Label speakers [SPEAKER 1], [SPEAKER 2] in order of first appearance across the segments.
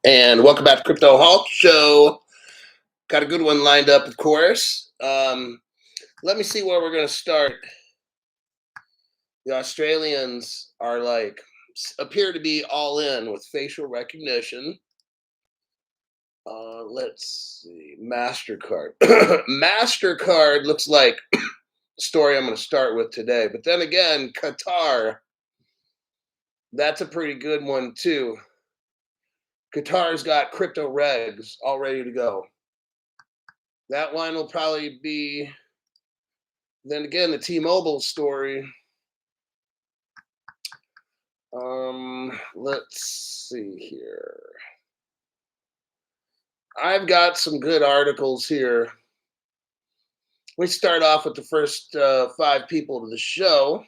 [SPEAKER 1] And welcome back to Crypto Hulk Show. Got a good one lined up, of course. Let me see where we're going to start. The Australians are appear to be all in with facial recognition. Let's see. MasterCard. MasterCard looks like the story I'm going to start with today. But then again, Qatar, that's a pretty good one, too. Qatar's got crypto regs all ready to go. That one will probably be, then again, the T-Mobile story. Let's see here. I've got some good articles here. We start off with the first 5 people to the show.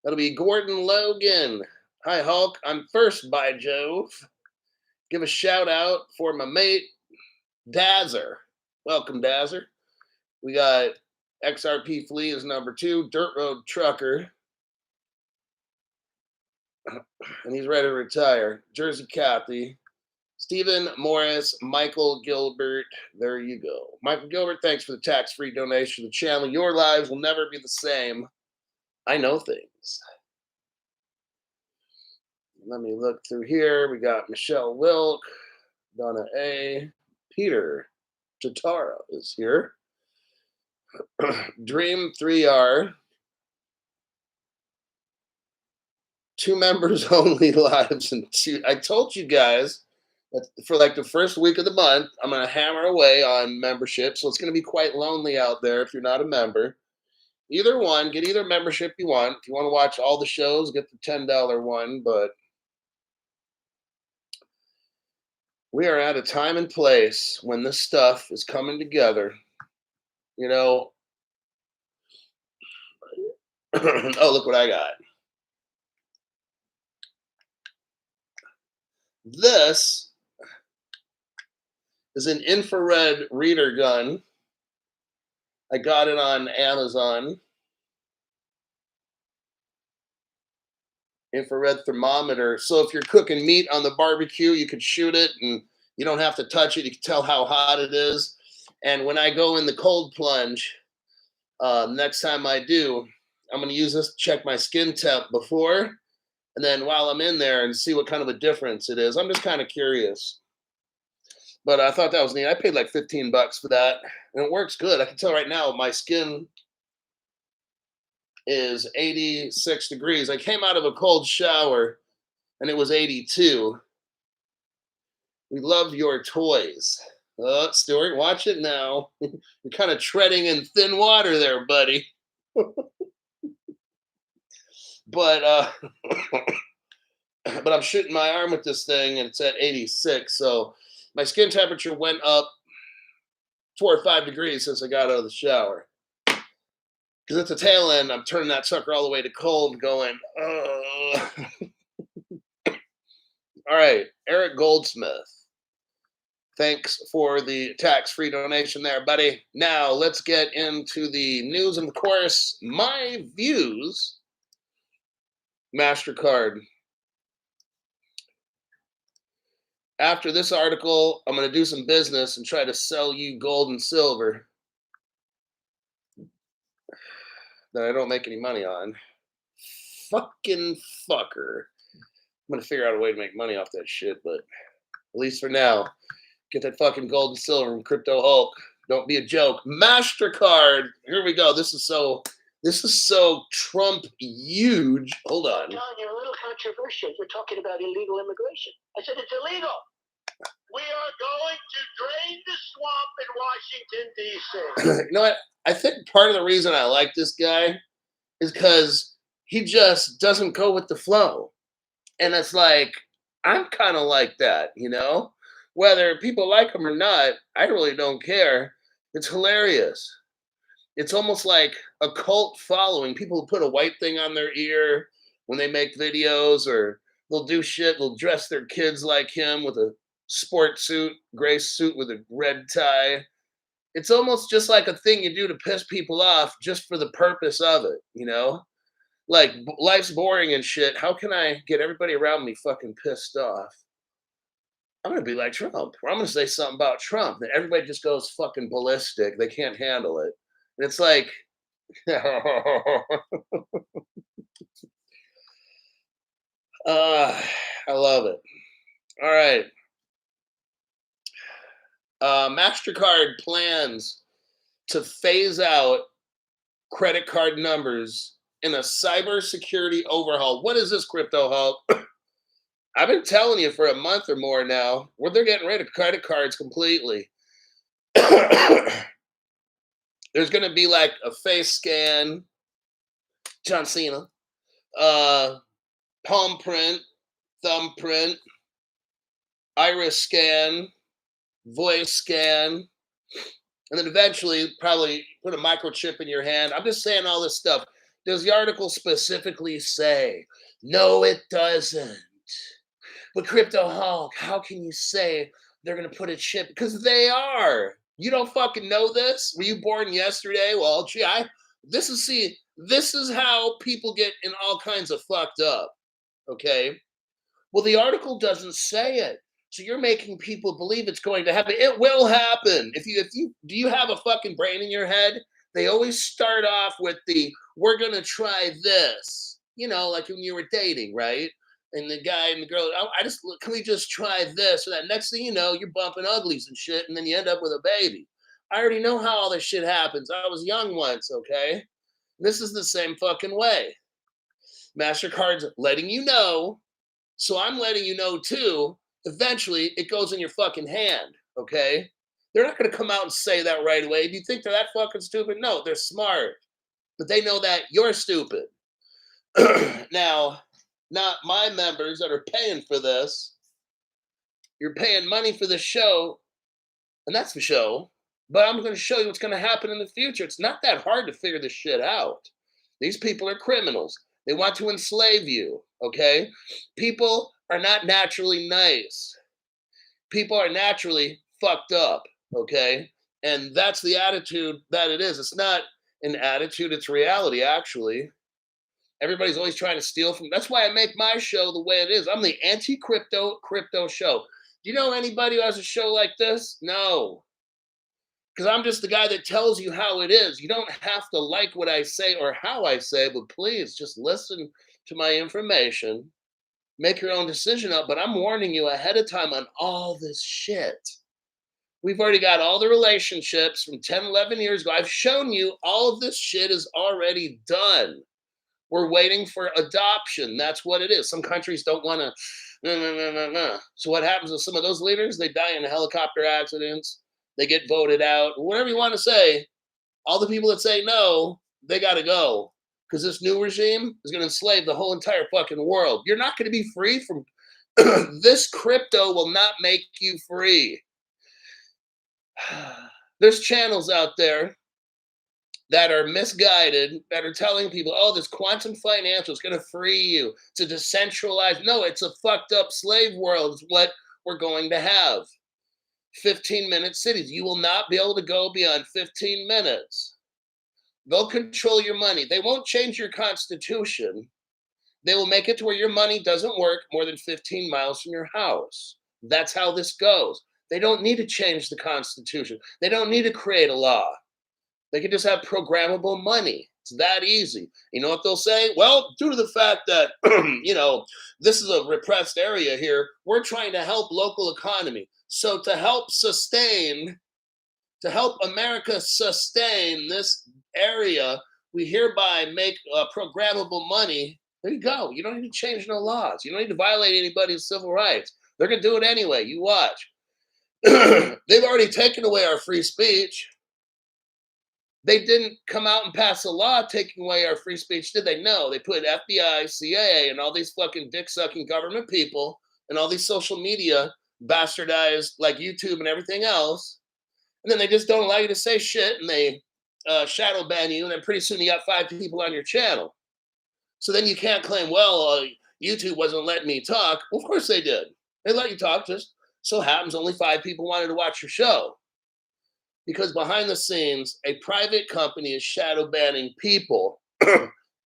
[SPEAKER 1] That'll be Gordon Logan. Hi, Hulk. I'm first, by Jove. Give a shout out for my mate, Dazzer. Welcome, Dazzer. We got XRP Flea is number 2, Dirt Road Trucker. And he's ready to retire. Jersey Kathy. Stephen Morris, Michael Gilbert. There you go. Michael Gilbert, thanks for the tax-free donation to the channel. Your lives will never be the same. I know things. Let me look through here. We got Michelle Wilk, Donna A. Peter Tatara is here. Dream 3R. 2 members only lives and 2. I told you guys that for like the first week of the month, I'm going to hammer away on membership. So it's going to be quite lonely out there if you're not a member. Either one, get either membership you want. If you want to watch all the shows, get the $10 one. But we are at a time and place when this stuff is coming together. You know, oh, look what I got. This is an infrared reader gun. I got it on Amazon. Infrared thermometer. So if you're cooking meat on the barbecue, you could shoot it and you don't have to touch it. You can tell how hot it is. And when I go in the cold plunge, next time I do, I'm going to use this to check my skin temp before. And then while I'm in there and see what kind of a difference it is. I'm just kind of curious. But I thought that was neat. I paid like $15 for that. And it works good. I can tell right now my skin is 86 degrees. I came out of a cold shower and it was 82. We love your toys. Stuart, watch it now. You're kind of treading in thin water there, buddy. But but I'm shooting my arm with this thing and it's at 86. So my skin temperature went up 4 or 5 degrees since I got out of the shower. Because at the tail end, I'm turning that sucker all the way to cold, going, all right, Eric Goldsmith. Thanks for the tax-free donation there, buddy. Now, let's get into the news and, of course, my views. MasterCard. After this article, I'm going to do some business and try to sell you gold and silver that I don't make any money on. Fucking fucker. I'm going to figure out a way to make money off that shit, but at least for now, get that fucking gold and silver from Crypto Hulk. Don't be a joke. MasterCard. Here we go. This is so Trump huge. Hold on.
[SPEAKER 2] John, you're a little controversial. You're talking about illegal immigration. I said it's illegal. We are going to drain the swamp in Washington, D.C.
[SPEAKER 1] You know what? I think part of the reason I like this guy is because he just doesn't go with the flow. And it's like, I'm kind of like that, you know? Whether people like him or not, I really don't care. It's hilarious. It's almost like a cult following. People who put a white thing on their ear when they make videos, or they'll do shit. They'll dress their kids like him with a sport suit, gray suit with a red tie. It's almost just like a thing you do to piss people off just for the purpose of it, you know? Like, life's boring and shit. How can I get everybody around me fucking pissed off? I'm gonna be like Trump. Or I'm gonna say something about Trump that everybody just goes fucking ballistic. They can't handle it. And it's like, I love it. All right. MasterCard plans to phase out credit card numbers in a cybersecurity overhaul. What is this, Crypto Hulk? I've been telling you for a month or more now, where they're getting rid of credit cards completely. There's going to be like a face scan, John Cena, uh, palm print, thumbprint, iris scan, voice scan, and then eventually probably put a microchip in your hand. I'm just saying all this stuff. Does the article specifically say? No, it doesn't. But Crypto Hulk, how can you say they're going to put a chip? Because they are. You don't fucking know this? Were you born yesterday? Well, gee, this is how people get in all kinds of fucked up. Okay? Well, the article doesn't say it. So you're making people believe it's going to happen. It will happen. If you do you have a fucking brain in your head? They always start off with we're gonna try this. You know, like when you were dating, right? And the guy and the girl, can we just try this or that? Next thing you know, you're bumping uglies and shit, and then you end up with a baby. I already know how all this shit happens. I was young once, okay? This is the same fucking way. MasterCard's letting you know, so I'm letting you know too. Eventually, it goes in your fucking hand, okay? They're not going to come out and say that right away. Do you think they're that fucking stupid? No, they're smart. But they know that you're stupid. Now, not my members that are paying for this. You're paying money for the show, and that's the show. But I'm going to show you what's going to happen in the future. It's not that hard to figure this shit out. These people are criminals. They want to enslave you, okay? People are not naturally nice. People are naturally fucked up, okay? And that's the attitude that it is. It's not an attitude, it's reality, actually. Everybody's always trying to steal from. That's why I make my show the way it is. I'm the anti-crypto show. Do you know anybody who has a show like this? No. Because I'm just the guy that tells you how it is. You don't have to like what I say or how I say, but please just listen to my information. Make your own decision up. But I'm warning you ahead of time on all this shit. We've already got all the relationships from 10, 11 years ago. I've shown you all of this shit is already done. We're waiting for adoption. That's what it is. Some countries don't want to. So what happens with some of those leaders? They die in helicopter accidents. They get voted out. Whatever you want to say, all the people that say no, they got to go. Because this new regime is going to enslave the whole entire fucking world. You're not going to be free from this. Crypto will not make you free. There's channels out there that are misguided, that are telling people, oh, this quantum financial is going to free you. It's a decentralized. No, it's a fucked up slave world is what we're going to have. 15-minute cities. You will not be able to go beyond 15 minutes. They'll control your money. They won't change your constitution. They will make it to where your money doesn't work more than 15 miles from your house. That's how this goes. They don't need to change the constitution. They don't need to create a law. They can just have programmable money. It's that easy. You know what they'll say? Well, due to the fact that, this is a repressed area here, we're trying to help local economy. So to help America sustain this area, we hereby make programmable money. There you go. You don't need to change no laws. You don't need to violate anybody's civil rights. They're going to do it anyway. You watch. They've already taken away our free speech. They didn't come out and pass a law taking away our free speech, did they? No, they put FBI, CIA, and all these fucking dick-sucking government people and all these social media bastardized like YouTube and everything else. And then they just don't allow you to say shit, and they shadow ban you, and then pretty soon you got 5 people on your channel. So then you can't claim, well, YouTube wasn't letting me talk. Well, of course they did. They let you talk. Just so happens only 5 people wanted to watch your show. Because behind the scenes, a private company is shadow banning people,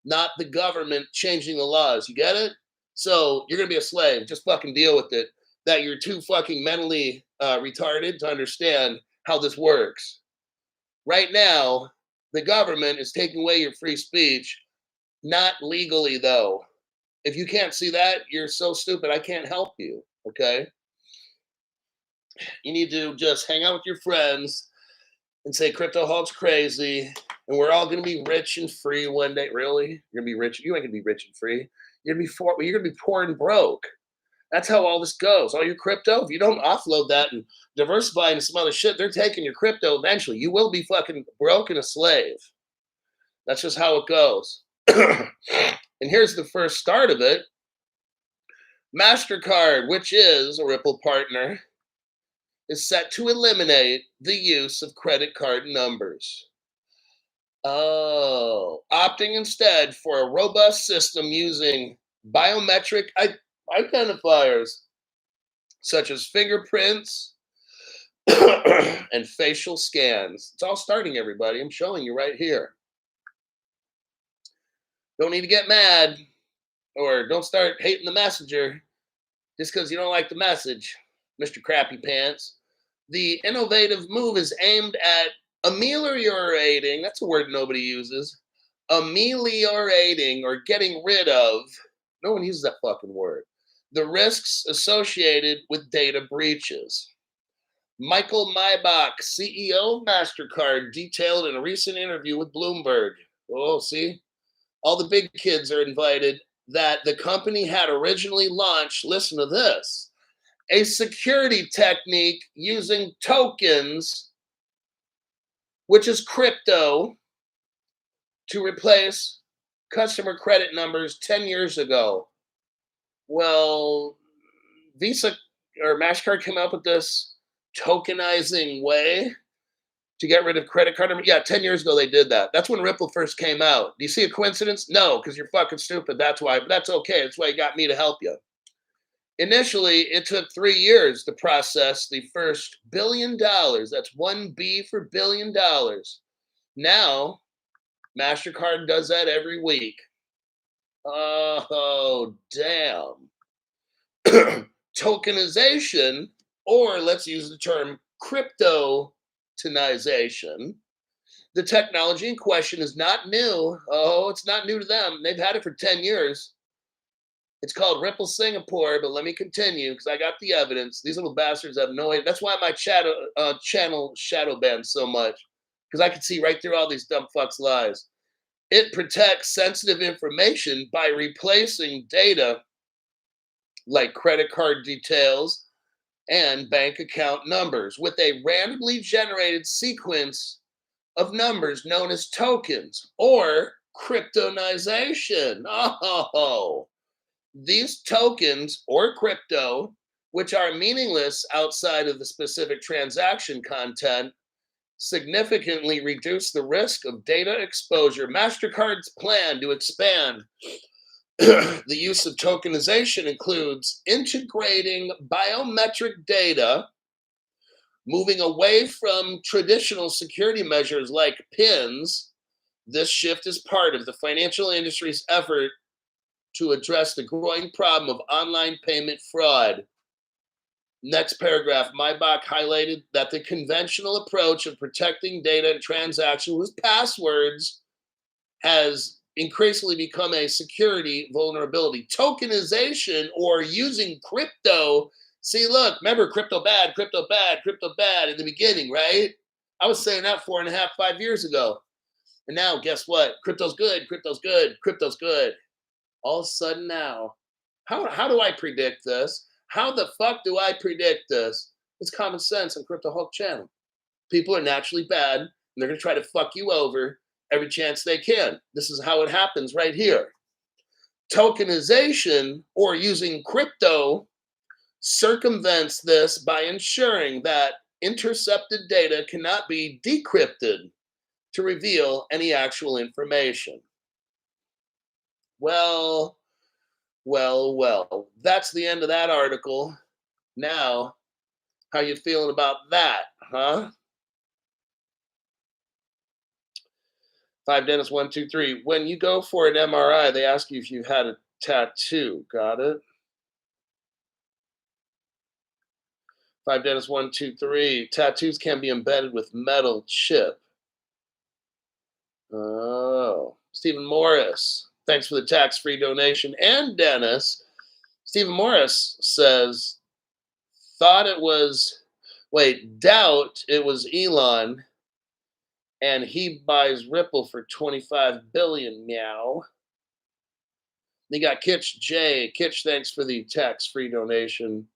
[SPEAKER 1] not the government changing the laws. You get it? So you're going to be a slave. Just fucking deal with it. that you're too fucking mentally retarded to understand how this works. Right now, the government is taking away your free speech, not legally though. If you can't see that, you're so stupid, I can't help you, okay? You need to just hang out with your friends and say crypto hulk's crazy and we're all going to be rich and free one day. Really? You're going to be rich? You ain't going to be rich and free. You're going to be poor and broke. That's how all this goes. All your crypto, if you don't offload that and diversify into some other shit, they're taking your crypto eventually. You will be fucking broke and a slave. That's just how it goes. And here's the first start of it. MasterCard, which is a Ripple partner, is set to eliminate the use of credit card numbers. Oh, opting instead for a robust system using biometric identifiers such as fingerprints and facial scans. It's all starting, everybody. I'm showing you right here. Don't need to get mad or don't start hating the messenger just because you don't like the message, Mr. Crappy Pants. The innovative move is aimed at ameliorating, that's a word nobody uses, ameliorating or getting rid of, no one uses that fucking word, the risks associated with data breaches. Michael Maybach, CEO of MasterCard, detailed in a recent interview with Bloomberg. Oh, see? All the big kids are invited that the company had originally launched, listen to this, a security technique using tokens, which is crypto, to replace customer credit numbers 10 years ago. Well, Visa or MasterCard came up with this tokenizing way to get rid of credit card numbers. Yeah, 10 years ago they did that. That's when Ripple first came out. Do you see a coincidence? No, because you're fucking stupid. That's why. But that's okay. That's why you got me to help you. Initially, it took 3 years to process the first $1 billion. That's 1B for $1 billion. Now, MasterCard does that every week. Oh, damn. Tokenization, or let's use the term cryptotonization. The technology in question is not new. Oh, it's not new to them. They've had it for 10 years. It's called Ripple Singapore, but let me continue because I got the evidence. These little bastards have no idea. That's why my channel shadow banned so much, because I could see right through all these dumb fucks' lies. It protects sensitive information by replacing data like credit card details and bank account numbers with a randomly generated sequence of numbers known as tokens or cryptonization. Oh, these tokens or crypto, which are meaningless outside of the specific transaction content, significantly reduce the risk of data exposure. MasterCard's plan to expand the use of tokenization includes integrating biometric data, moving away from traditional security measures like PINs. This shift is part of the financial industry's effort to address the growing problem of online payment fraud. Next paragraph, Maybach highlighted that the conventional approach of protecting data and transactions with passwords has increasingly become a security vulnerability. Tokenization, or using crypto. See, look, remember crypto bad in the beginning, right? I was saying that 4.5, 5 years ago. And now, guess what? Crypto's good. All of a sudden now, how do I predict this? How the fuck do I predict this? It's common sense on Crypto Hulk channel. People are naturally bad, and they're going to try to fuck you over every chance they can. This is how it happens right here. Tokenization, or using crypto, circumvents this by ensuring that intercepted data cannot be decrypted to reveal any actual information. Well, that's the end of that article. Now, how you feeling about that, huh? 5 Dennis 1 2 3. When you go for an MRI, they ask you if you've had a tattoo. Got it? Five Dennis 123. Tattoos can be embedded with metal chip. Oh, Stephen Morris. Thanks for the tax-free donation. And Dennis, Stephen Morris says, doubt it was Elon, and he buys Ripple for 25 billion. Meow. They got Kitch J. Kitch, thanks for the tax-free donation.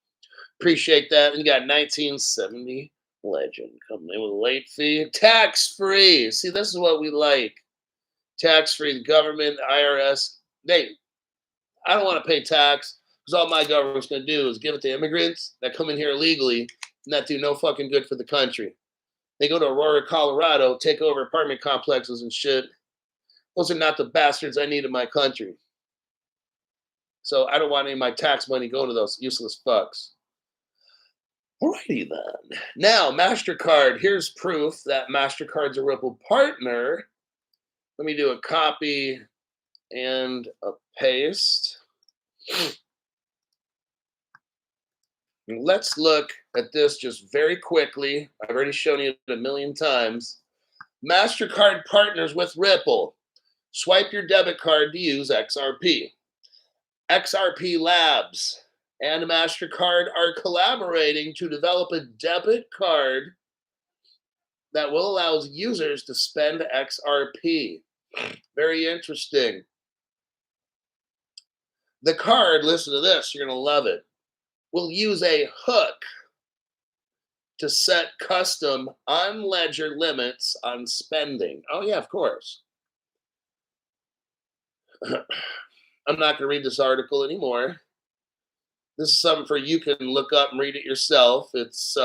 [SPEAKER 1] Appreciate that. And you got 1970 Legend coming in with a late fee. Tax-free. See, this is what we like. Tax-free. The government, IRS. I don't want to pay tax because all my government's going to do is give it to immigrants that come in here illegally and that do no fucking good for the country. They go to Aurora, Colorado, take over apartment complexes and shit. Those are not the bastards I need in my country. So I don't want any of my tax money going to those useless fucks. Alrighty then. Now, MasterCard. Here's proof that MasterCard's a Ripple partner. Let me do a copy and a paste. Let's look at this just very quickly. I've already shown you it a million times. MasterCard partners with Ripple. Swipe your debit card to use XRP. XRP Labs and MasterCard are collaborating to develop a debit card that will allow users to spend XRP. Very interesting. The card, listen to this, you're going to love it, will use a hook to set custom on-ledger limits on spending. Oh, yeah, of course. I'm not going to read this article anymore. This is something for you can look up and read it yourself. It's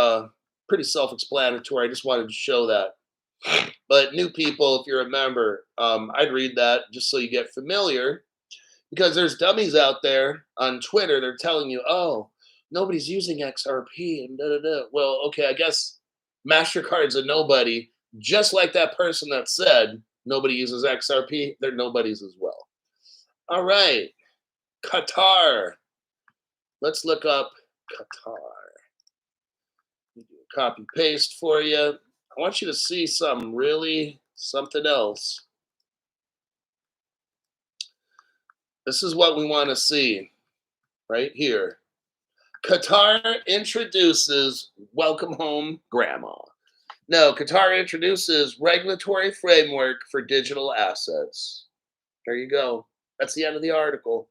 [SPEAKER 1] pretty self-explanatory. I just wanted to show that. But new people, if you're a member, I'd read that just so you get familiar. Because there's dummies out there on Twitter. They're telling you, oh, nobody's using XRP and da-da-da. Well, okay, I guess MasterCard's a nobody. Just like that person that said nobody uses XRP, they're nobodies as well. All right, Qatar. Let's look up Qatar. Copy paste for you. I want you to see something else. This is what we want to see right here. Qatar introduces welcome home grandma. No, Qatar introduces regulatory framework for digital assets. There you go. That's the end of the article.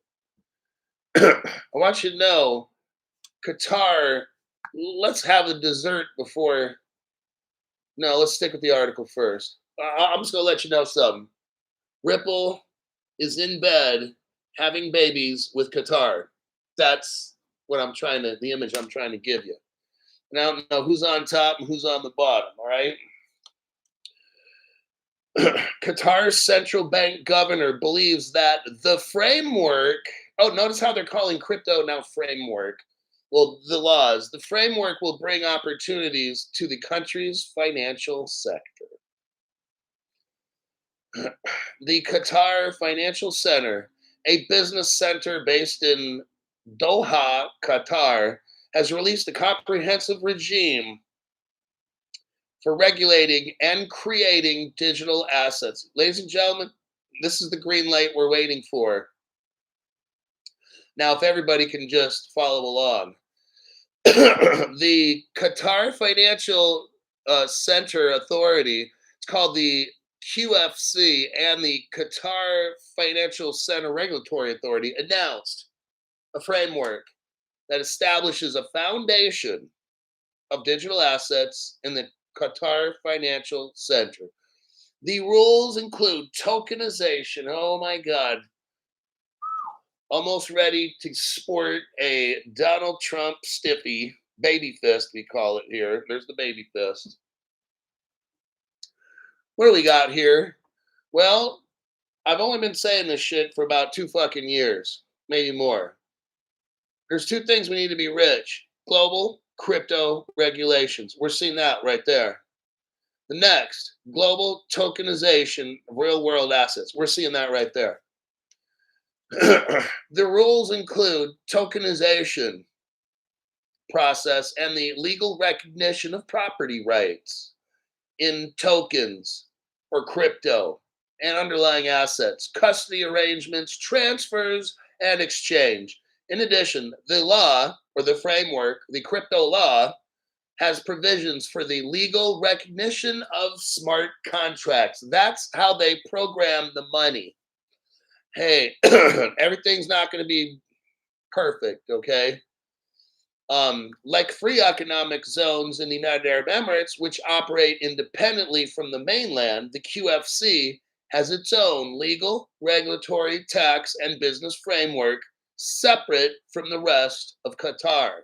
[SPEAKER 1] I want you to know, Qatar, let's have the dessert before. No, let's stick with the article first. I'm just going to let you know something. Ripple is in bed having babies with Qatar. That's what the image I'm trying to give you. And I don't know who's on top and who's on the bottom, all right? Qatar's central bank governor believes that the framework, notice how they're calling crypto now framework. Well, the framework will bring opportunities to the country's financial sector. The Qatar Financial Center, a business center based in Doha, Qatar, has released a comprehensive regime for regulating and creating digital assets. Ladies and gentlemen, this is the green light we're waiting for. Now, if everybody can just follow along. The Qatar Financial Center Authority, it's called the QFC, and the Qatar Financial Center Regulatory Authority announced a framework that establishes a foundation of digital assets in the Qatar Financial Center. The rules include tokenization. Oh my God. Almost ready to sport a Donald Trump stiffy, baby fist, we call it here. There's the baby fist. What do we got here? Well, I've only been saying this shit for about 2 fucking years, maybe more. There's 2 things we need to be rich. Global crypto regulations. We're seeing that right there. The next, global tokenization of real world assets. We're seeing that right there. The rules include tokenization, process and the legal recognition of property rights in tokens or crypto and underlying assets, custody arrangements, transfers, and exchange. In addition, the law or the framework, the crypto law, has provisions for the legal recognition of smart contracts. That's how they program the money. Hey, everything's not going to be perfect, okay? Like free economic zones in the United Arab Emirates, which operate independently from the mainland, the QFC has its own legal, regulatory, tax, and business framework separate from the rest of Qatar.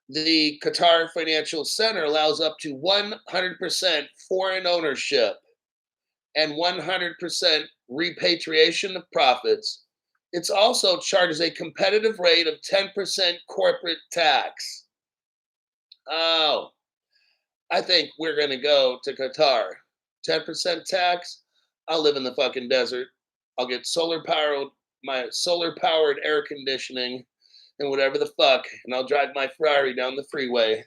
[SPEAKER 1] The Qatar Financial Center allows up to 100% foreign ownership and 100% repatriation of profits. It's also charges a competitive rate of 10% corporate tax. Oh, I think we're going to go to Qatar. 10% tax. I'll live in the fucking desert. I'll get my solar powered air conditioning and whatever the fuck, and I'll drive my Ferrari down the freeway.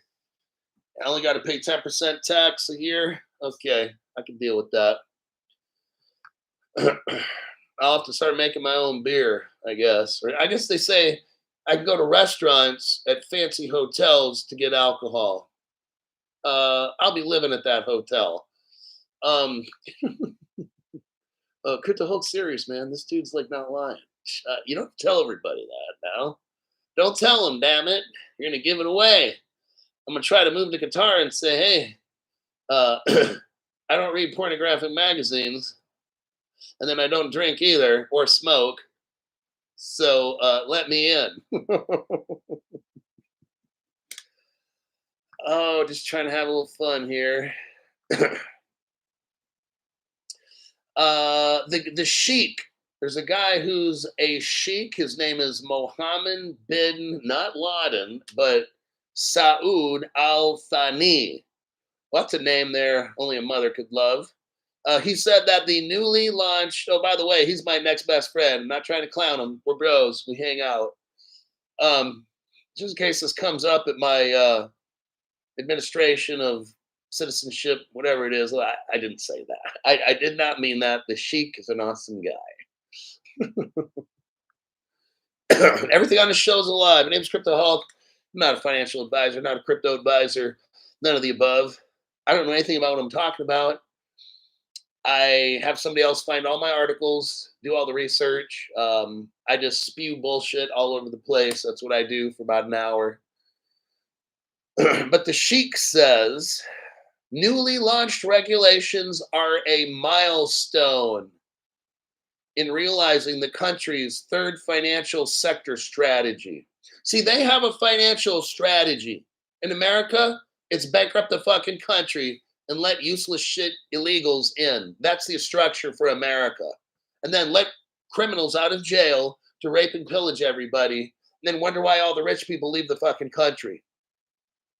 [SPEAKER 1] I only got to pay 10% tax a year. Okay, I can deal with that. I'll have to start making my own beer, I guess. Or I guess they say I can go to restaurants at fancy hotels to get alcohol. I'll be living at that hotel. Quit the whole series, man. This dude's like not lying. You don't tell everybody that now. Don't tell them, damn it. You're going to give it away. I'm going to try to move to Qatar and say, hey, I don't read pornographic magazines. And then I don't drink either or smoke. So let me in. Oh, just trying to have a little fun here. The sheik. There's a guy who's a sheik. His name is Mohammed bin, not Laden, but Saud Al Thani. Well, that's a name there only a mother could love. He said that the newly launched. Oh, by the way, he's my next best friend. I'm not trying to clown him. We're bros. We hang out. Just in case this comes up at my administration of citizenship, whatever it is. I didn't say that. I did not mean that. The sheik is an awesome guy. Everything on the show is alive. My name's Crypto Hulk. I'm not a financial advisor, not a crypto advisor, none of the above. I don't know anything about what I'm talking about. I have somebody else find all my articles, do all the research. I just spew bullshit all over the place. That's what I do for about an hour. But the sheik says newly launched regulations are a milestone in realizing the country's third financial sector strategy. See, they have a financial strategy. In America, it's bankrupt the fucking country and let useless shit illegals in. That's the structure for America. And then let criminals out of jail to rape and pillage everybody, and then wonder why all the rich people leave the fucking country.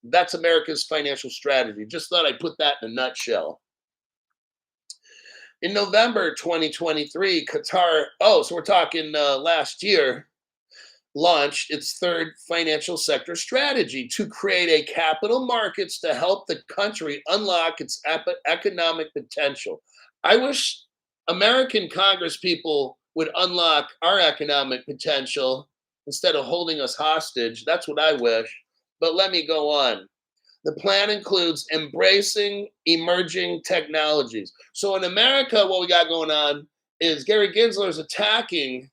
[SPEAKER 1] That's America's financial strategy. Just thought I'd put that in a nutshell. In November 2023, Qatar, so we're talking last year, launched its third financial sector strategy to create a capital markets to help the country unlock its economic potential. I wish American Congress people would unlock our economic potential instead of holding us hostage. That's what I wish. But let me go on. The plan includes embracing emerging technologies. So in America, what we got going on is Gary Gensler is attacking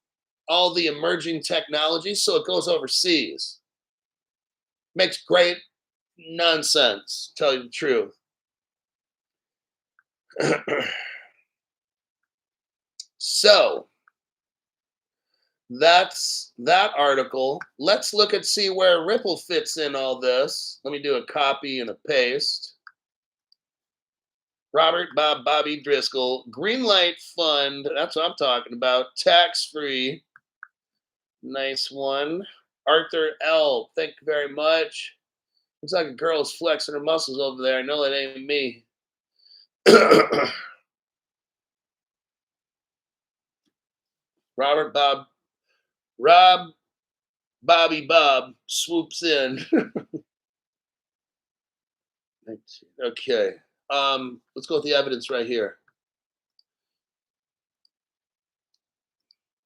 [SPEAKER 1] all the emerging technologies, so it goes overseas. Makes great nonsense, to tell you the truth. So that's that article. Let's look and see where Ripple fits in all this. Let me do a copy and a paste. Robert Bob Bobby Driscoll, Greenlight Fund. That's what I'm talking about. Tax-free. Nice one. Arthur L. Thank you very much. Looks like a girl's flexing her muscles over there. I know that ain't me. Rob Bobby Bob swoops in. Okay. Let's go with the evidence right here.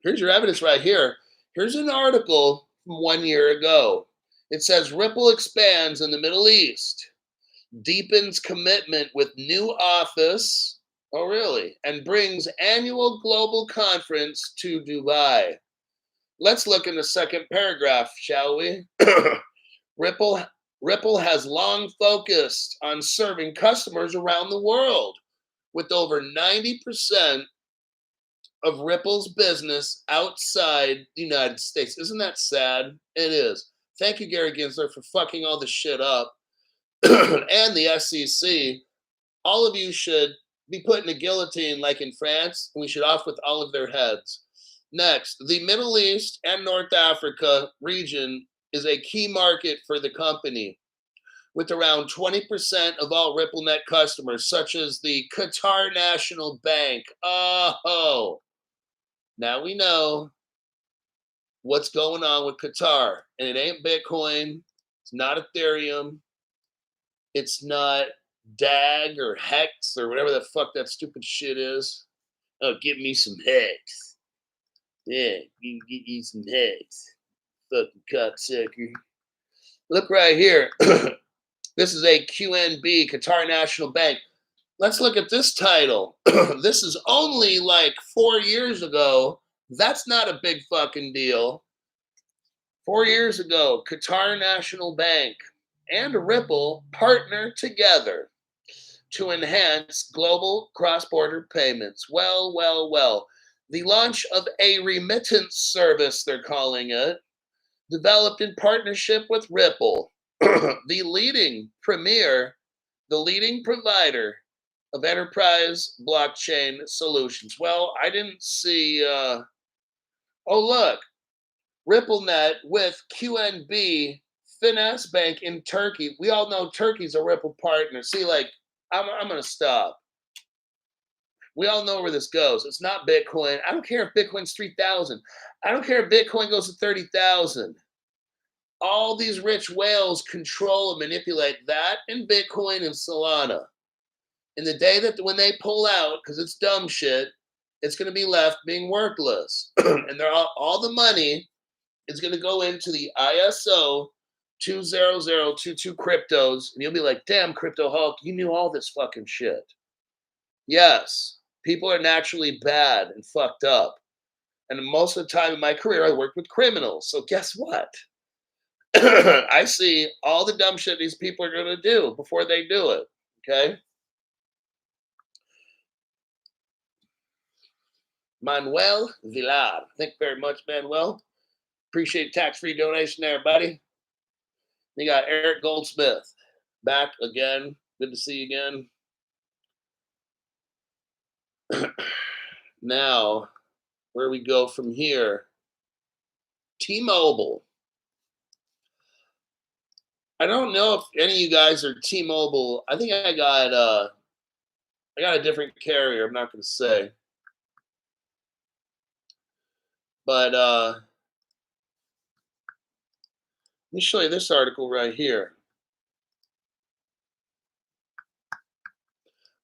[SPEAKER 1] Here's your evidence right here. Here's an article from 1 year ago. It says Ripple expands in the Middle East, deepens commitment with new office. Oh, really? And brings annual global conference to Dubai. Let's look in the second paragraph, shall we? Ripple Ripple has long focused on serving customers around the world, with over 90% of Ripple's business outside the United States. Isn't that sad? It is. Thank you, Gary Gensler, for fucking all this shit up. And the SEC. All of you should be put in a guillotine like in France, and we should off with all of their heads. Next, the Middle East and North Africa region is a key market for the company, with around 20% of all RippleNet customers, such as the Qatar National Bank. Oh, now we know what's going on with Qatar. And it ain't Bitcoin, it's not Ethereum, it's not DAG or Hex or whatever the fuck that stupid shit is. Oh, give me some Hex. Yeah, get you some Hex. Fucking cocksucker. Look right here. This is a QNB, Qatar National Bank. Let's look at this title. This is only like 4 years ago. That's not a big fucking deal. 4 years ago, Qatar National Bank and Ripple partner together to enhance global cross-border payments. Well. The launch of a remittance service, they're calling it, developed in partnership with Ripple, the leading provider of enterprise blockchain solutions. Well, I didn't see, oh, look, RippleNet with QNB Finance Bank in Turkey. We all know Turkey's a Ripple partner. See, like, I'm going to stop. We all know where this goes. It's not Bitcoin. I don't care if Bitcoin's 3,000. I don't care if Bitcoin goes to 30,000. All these rich whales control and manipulate that and Bitcoin and Solana. And the day that when they pull out, because it's dumb shit, it's going to be left being worthless. And all the money is going to go into the ISO 20022 cryptos. And you'll be like, damn, Crypto Hulk, you knew all this fucking shit. Yes, people are naturally bad and fucked up. And most of the time in my career, I worked with criminals. So guess what? I see all the dumb shit these people are going to do before they do it. Okay? Manuel Villar. Thank you very much, Manuel. Appreciate tax-free donation there, buddy. You got Eric Goldsmith back again. Good to see you again. Now, where we go from here? T-Mobile. I don't know if any of you guys are T-Mobile. I think I got a different carrier. I'm not going to say. But let me show you this article right here.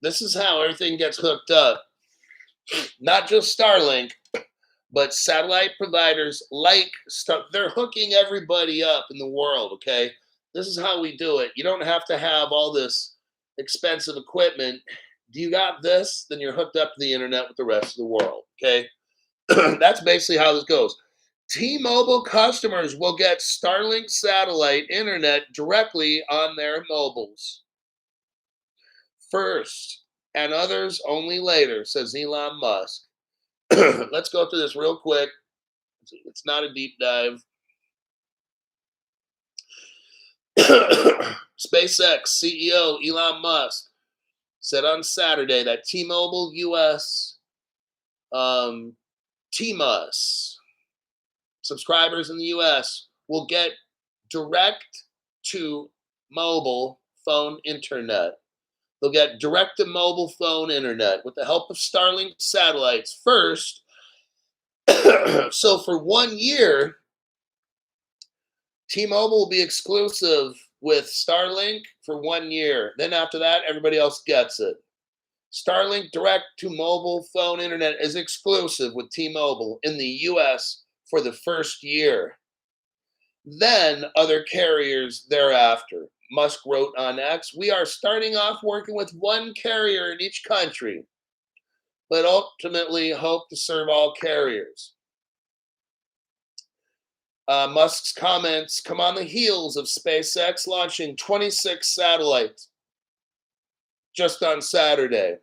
[SPEAKER 1] This is how everything gets hooked up. Not just Starlink, but satellite providers like they're hooking everybody up in the world, okay? This is how we do it. You don't have to have all this expensive equipment. Do you got this? Then you're hooked up to the internet with the rest of the world, okay? That's basically how this goes. T-Mobile customers will get Starlink satellite internet directly on their mobiles first, and others only later, says Elon Musk. Let's go through this real quick. It's not a deep dive. SpaceX CEO Elon Musk said on Saturday that T-Mobile US TMUS subscribers in the US will get direct to mobile phone internet. They'll get direct to mobile phone internet with the help of Starlink satellites first. So for 1 year, T-Mobile will be exclusive with Starlink for 1 year. Then after that, everybody else gets it. Starlink direct to mobile phone internet is exclusive with T-Mobile in the US for the first year. Then other carriers thereafter. Musk wrote on X, "We are starting off working with one carrier in each country, but ultimately hope to serve all carriers." Musk's comments come on the heels of SpaceX launching 26 satellites just on Saturday.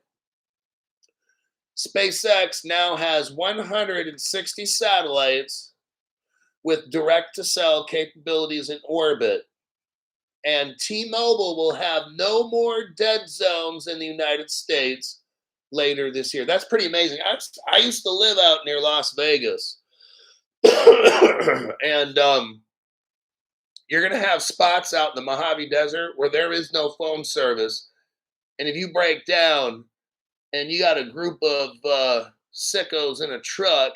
[SPEAKER 1] SpaceX now has 160 satellites with direct-to-cell capabilities in orbit, and T-Mobile will have no more dead zones in the United States later this year. That's pretty amazing. I used to live out near Las Vegas, and you're going to have spots out in the Mojave Desert where there is no phone service, and if you break down and you got a group of sickos in a truck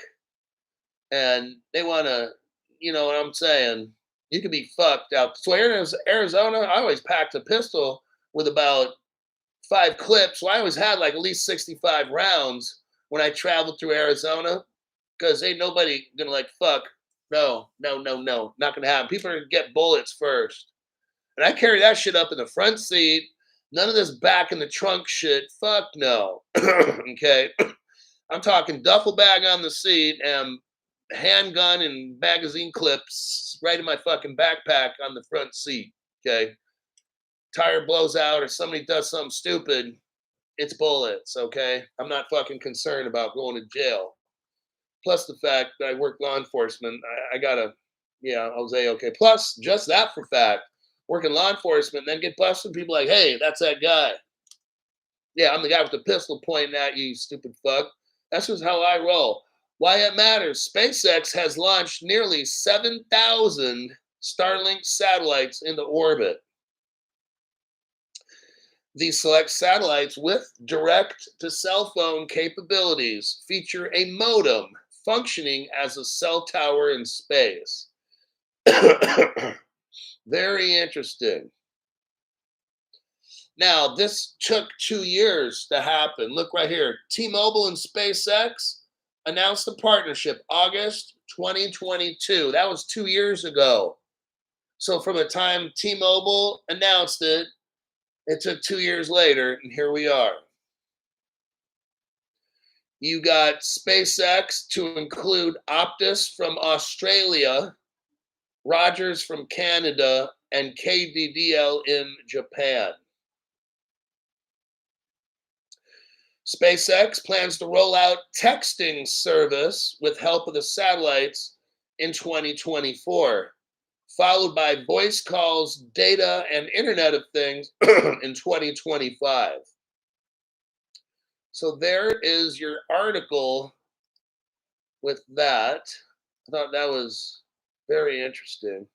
[SPEAKER 1] and they want to, you know what I'm saying, you could be fucked out. So in Arizona, I always packed a pistol with about 5 clips. So I always had like at least 65 rounds when I traveled through Arizona, because ain't nobody gonna like fuck. No, not gonna happen. People are gonna get bullets first. And I carry that shit up in the front seat. None of this back in the trunk shit. Fuck no. Okay. I'm talking duffel bag on the seat and handgun and magazine clips right in my fucking backpack on the front seat. Okay. Tire blows out or somebody does something stupid, it's bullets. Okay. I'm not fucking concerned about going to jail. Plus the fact that I work law enforcement, I gotta, yeah, Jose, okay. Plus, just that for fact, working law enforcement, then get busted, people like, hey, that's that guy. Yeah, I'm the guy with the pistol pointing at you, you stupid fuck. That's just how I roll. Why it matters, SpaceX has launched nearly 7,000 Starlink satellites into orbit. These select satellites with direct to cell phone capabilities feature a modem functioning as a cell tower in space. Very interesting. Now, this took 2 years to happen. Look right here. T-Mobile and SpaceX announced a partnership August 2022. That was 2 years ago. So from the time T-Mobile announced it, it took 2 years later, and here we are. You got SpaceX to include Optus from Australia, Rogers from Canada, and KDDL in Japan. SpaceX plans to roll out texting service with help of the satellites in 2024, followed by voice calls, data, and Internet of Things in 2025. So there is your article with that. I thought that was very interesting.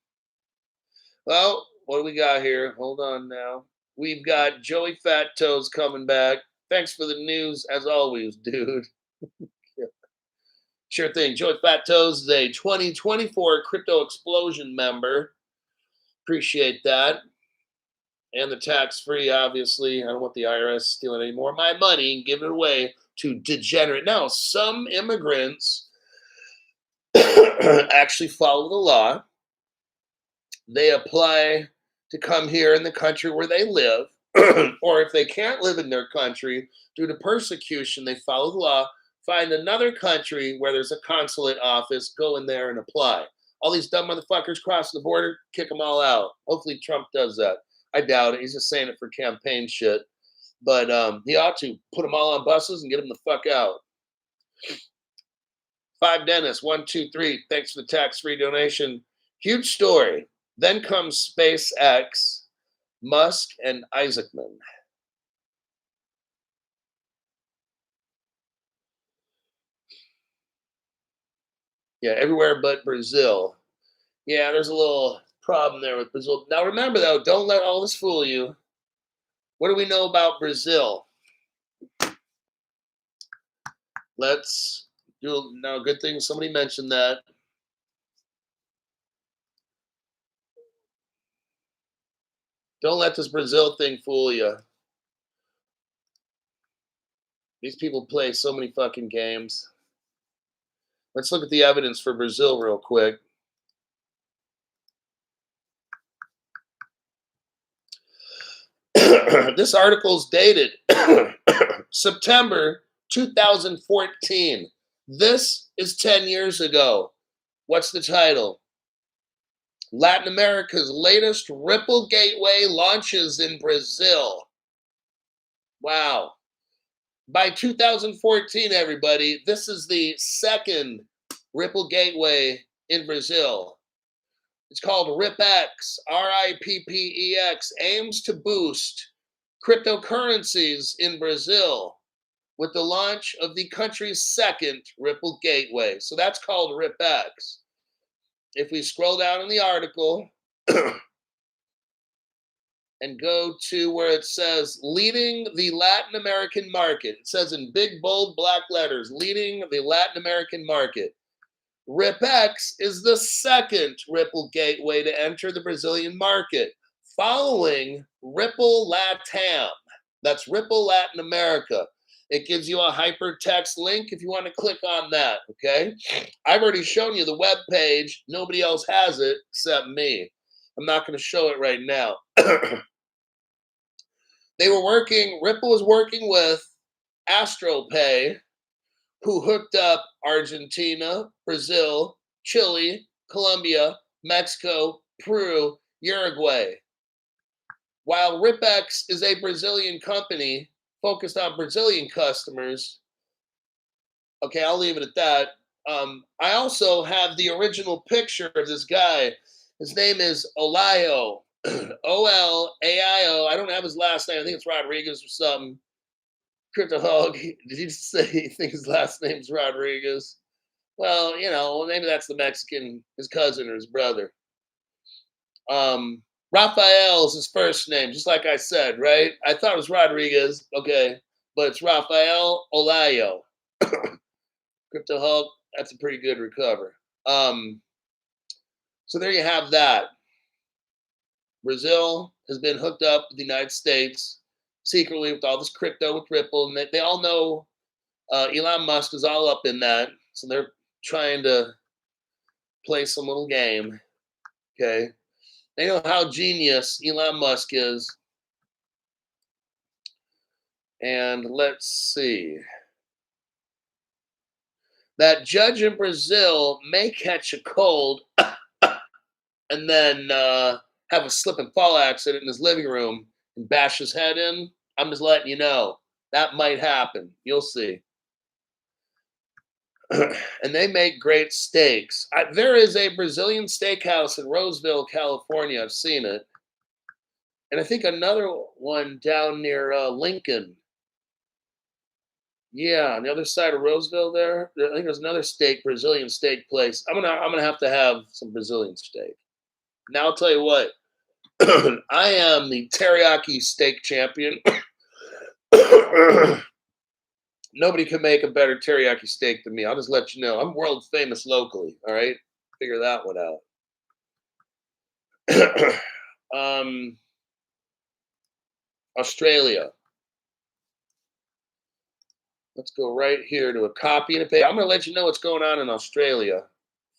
[SPEAKER 1] Well, what do we got here? Hold on now. We've got Joey Fat Toes coming back. Thanks for the news, as always, dude. Yeah. Sure thing. Joey Fat Toes is a 2024 Crypto Explosion member. Appreciate that. And the tax-free, obviously. I don't want the IRS stealing any more of my money and giving it away to degenerate. Now, some immigrants actually follow the law. They apply to come here in the country where they live, or if they can't live in their country due to persecution, they follow the law, find another country where there's a consulate office, go in there and apply. All these dumb motherfuckers crossing the border, kick them all out. Hopefully Trump does that. I doubt it. He's just saying it for campaign shit. But he ought to put them all on buses and get them the fuck out. 5 Dennis, 123. Thanks for the tax-free donation. Huge story. Then comes SpaceX, Musk, and Isaacman. Yeah, everywhere but Brazil. Yeah, there's a little problem there with Brazil. Now remember, though, don't let all this fool you. What do we know about Brazil? Let's do now. Good thing somebody mentioned that. Don't let this Brazil thing fool you. These people play so many fucking games. Let's look at the evidence for Brazil real quick. This article is dated September 2014. This is 10 years ago. What's the title? Latin America's latest Ripple gateway launches in Brazil. Wow. By 2014, everybody, this is the second Ripple gateway in Brazil. It's called RIPEX, RIPPEX, aims to boost cryptocurrencies in Brazil with the launch of the country's second Ripple gateway. So that's called RIPEX. If we scroll down in the article and go to where it says leading the Latin American market, it says in big, bold, black letters, leading the Latin American market. RIPEX is the second Ripple gateway to enter the Brazilian market, following Ripple LATAM. That's Ripple Latin America. It gives you a hypertext link if you want to click on that, okay? I've already shown you the web page. Nobody else has it except me. I'm not going to show it right now. Ripple was working with AstroPay, who hooked up Argentina, Brazil, Chile, Colombia, Mexico, Peru, Uruguay. While RIPEX is a Brazilian company focused on Brazilian customers, okay, I'll leave it at that. I also have the original picture of this guy. His name is Olaio, O-L-A-I-O. I don't have his last name. I think it's Rodriguez or something. Crypto Hog, did he say he thinks his last name's Rodriguez? Well, maybe that's the Mexican, his cousin or his brother. Rafael is his first name, just like I said, right? I thought it was Rodriguez, okay, but it's Rafael Olaio. Crypto Hog, that's a pretty good recover. So there you have that. Brazil has been hooked up with the United States secretly with all this crypto with Ripple, and they all know Elon Musk is all up in that, so they're trying to play some little game, okay? They know how genius Elon Musk is. And let's see. That judge in Brazil may catch a cold and then have a slip and fall accident in his living room and bash his head in. I'm just letting you know. That might happen. You'll see. And they make great steaks. There is a Brazilian steakhouse in Roseville, California. I've seen it. And I think another one down near Lincoln. Yeah, on the other side of Roseville there. I think there's another Brazilian steak place. I'm gonna have to have some Brazilian steak. Now I'll tell you what. I am the teriyaki steak champion. Nobody can make a better teriyaki steak than me. I'll just let you know. I'm world famous locally. All right, figure that one out. Australia. Let's go right here to a copy and a paste. I'm going to let you know what's going on in Australia.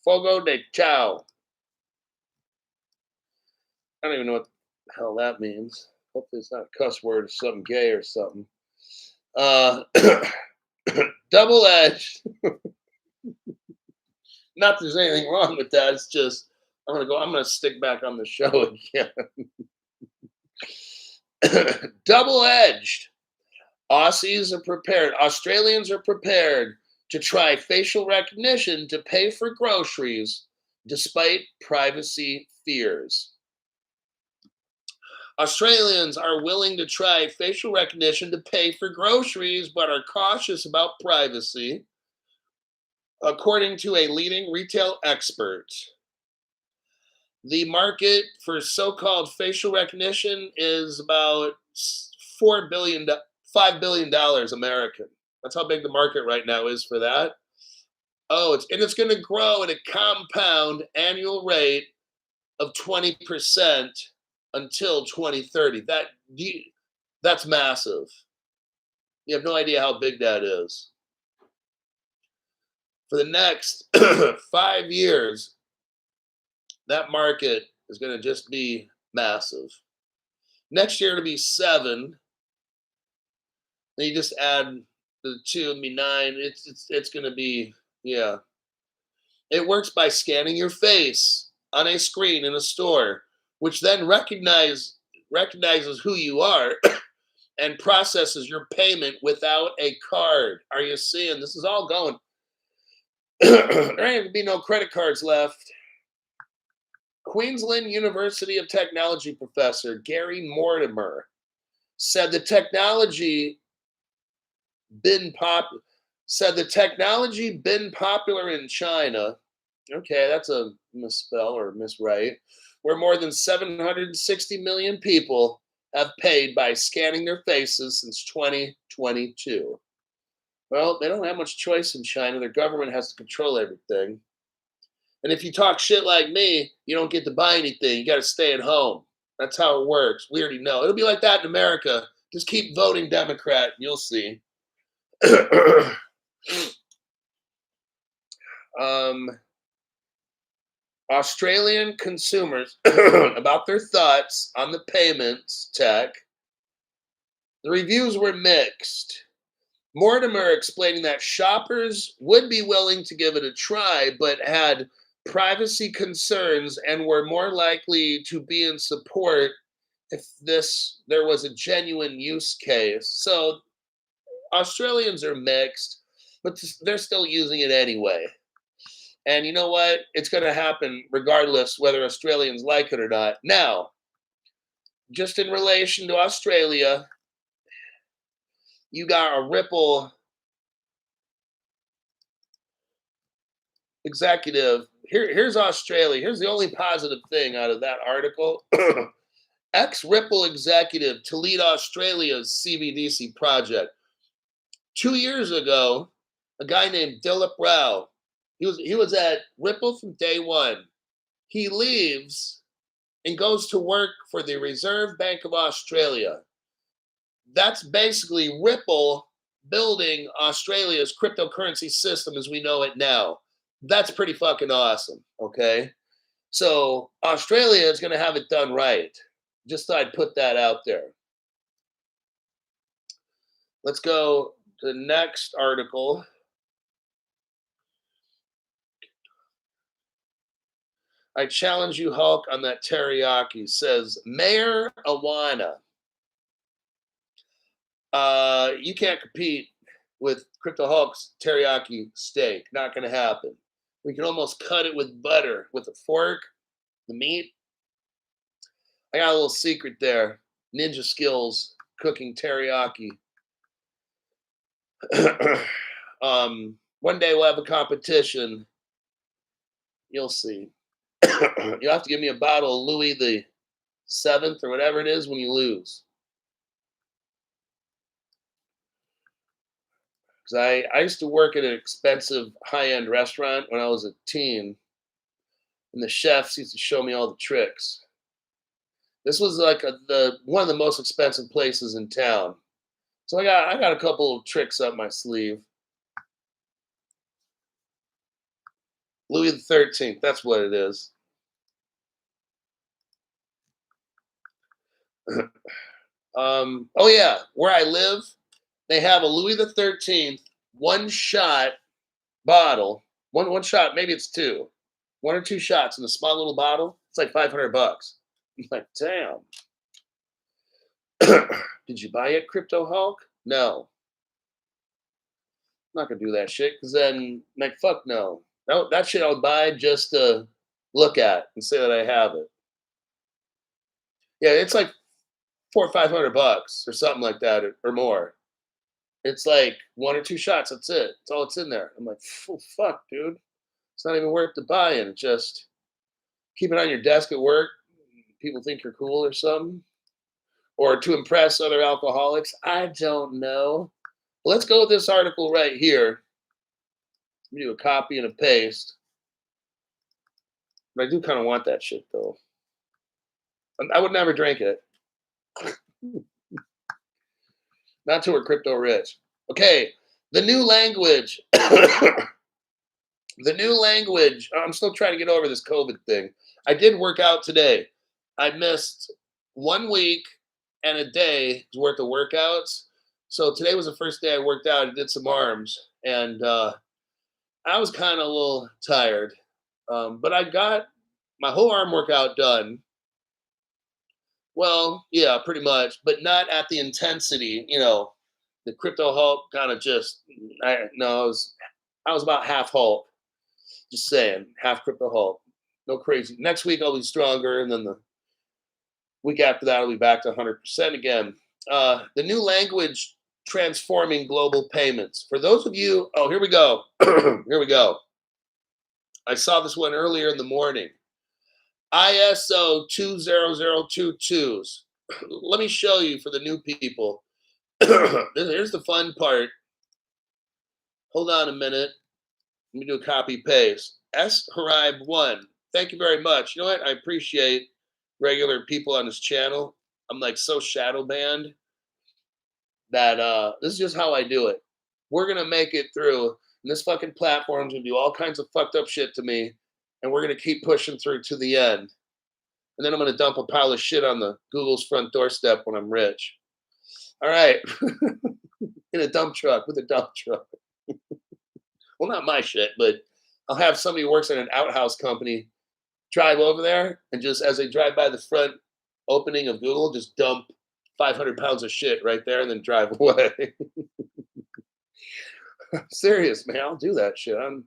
[SPEAKER 1] Fogo de chao. I don't even know what the hell that means. Hopefully it's not a cuss word or something gay or something. Double-edged. Not that there's anything wrong with that. It's just, I'm going to stick back on the show again. Double-edged. Aussies are prepared. Australians are prepared to try facial recognition to pay for groceries despite privacy fears. Australians are willing to try facial recognition to pay for groceries, but are cautious about privacy, according to a leading retail expert. The market for so-called facial recognition is about $5 billion American. That's how big the market right now is for that. It's going to grow at a compound annual rate of 20% until 2030. That's massive. You have no idea how big that is. For the next 5 years, that market is going to just be massive. Next year, it'll be 7. Then you just add the 2, it'll be 9. It's going to be, yeah. It works by scanning your face on a screen in a store, which then recognizes who you are and processes your payment without a card. Are you seeing? This is all going. There ain't going to be no credit cards left. Queensland University of Technology professor Gary Mortimer said the technology been popular in China. Okay, that's a misspell or miswrite. Where more than 760 million people have paid by scanning their faces since 2022. Well, they don't have much choice in China. Their government has to control everything. And if you talk shit like me, you don't get to buy anything. You got to stay at home. That's how it works. We already know. It'll be like that in America. Just keep voting Democrat, and you'll see. Australian consumers about their thoughts on the payments tech. The reviews were mixed. Mortimer explaining that shoppers would be willing to give it a try, but had privacy concerns and were more likely to be in support if there was a genuine use case. So Australians are mixed, but they're still using it anyway. And you know what? It's going to happen regardless whether Australians like it or not. Now, just in relation to Australia, you got a Ripple executive. Here's Australia. Here's the only positive thing out of that article. Ex-Ripple executive to lead Australia's CBDC project. 2 years ago, a guy named Dilip Rao, he was at Ripple from day one. He leaves and goes to work for the Reserve Bank of Australia. That's basically Ripple building Australia's cryptocurrency system as we know it now. That's pretty fucking awesome, okay? So Australia is going to have it done right. Just thought I'd put that out there. Let's go to the next article. I challenge you, Hulk, on that teriyaki, says Mayor Awana. You can't compete with Crypto Hulk's teriyaki steak. Not going to happen. We can almost cut it with butter with a fork, the meat. I got a little secret there. Ninja skills cooking teriyaki. One day we'll have a competition. You'll see. You'll have to give me a bottle of Louis the 7th or whatever it is when you lose. Because I used to work at an expensive high-end restaurant when I was a teen, and the chefs used to show me all the tricks. This was like one of the most expensive places in town. So I got a couple of tricks up my sleeve. Louis the 13th, that's what it is. Oh yeah, where I live, they have a Louis the 13th one-shot bottle. One shot, maybe it's 2. 1 or 2 shots in a small little bottle. It's like $500. I'm like, damn. Did you buy it, Crypto Hulk? No. I'm not gonna do that shit because then, like, fuck no. That shit I would buy just to look at and say that I have it. Yeah, it's like $400 or $500 or something like that or more. It's like 1 or 2 shots. That's it. That's all it's in there. I'm like, oh, fuck, dude. It's not even worth the buying. Just keep it on your desk at work. People think you're cool or something. Or to impress other alcoholics. I don't know. Let's go with this article right here. Let me do a copy and a paste. But I do kind of want that shit, though. I would never drink it. Not till we're crypto rich. Okay, the new language. The new language. I'm still trying to get over this COVID thing. I did work out today. I missed 1 week and a day's worth of workouts. So today was the first day I worked out. I did some arms, and I was kind of a little tired. But I got my whole arm workout done. Well, yeah, pretty much, but not at the intensity. The crypto Hulk kind of just. I was about half Hulk. Just saying, half crypto Hulk. No crazy. Next week I'll be stronger, and then the week after that I'll be back to 100% again. The new language transforming global payments. For those of you, oh, here we go. Here we go. I saw this one earlier in the morning. ISO 20022s. Let me show you for the new people. Here's the fun part. Hold on a minute. Let me do a copy paste. S Harib 1. Thank you very much. You know what? I appreciate regular people on this channel. I'm like so shadow banned that this is just how I do it. We're gonna make it through, and this fucking platform's gonna do all kinds of fucked up shit to me, and we're gonna keep pushing through to the end. And then I'm gonna dump a pile of shit on the Google's front doorstep when I'm rich. All right. In a dump truck with a dump truck. Well, not my shit, but I'll have somebody who works at an outhouse company drive over there, and just as they drive by the front opening of Google, just dump 500 pounds of shit right there and then drive away. I'm serious, man. I'll do that shit. Now,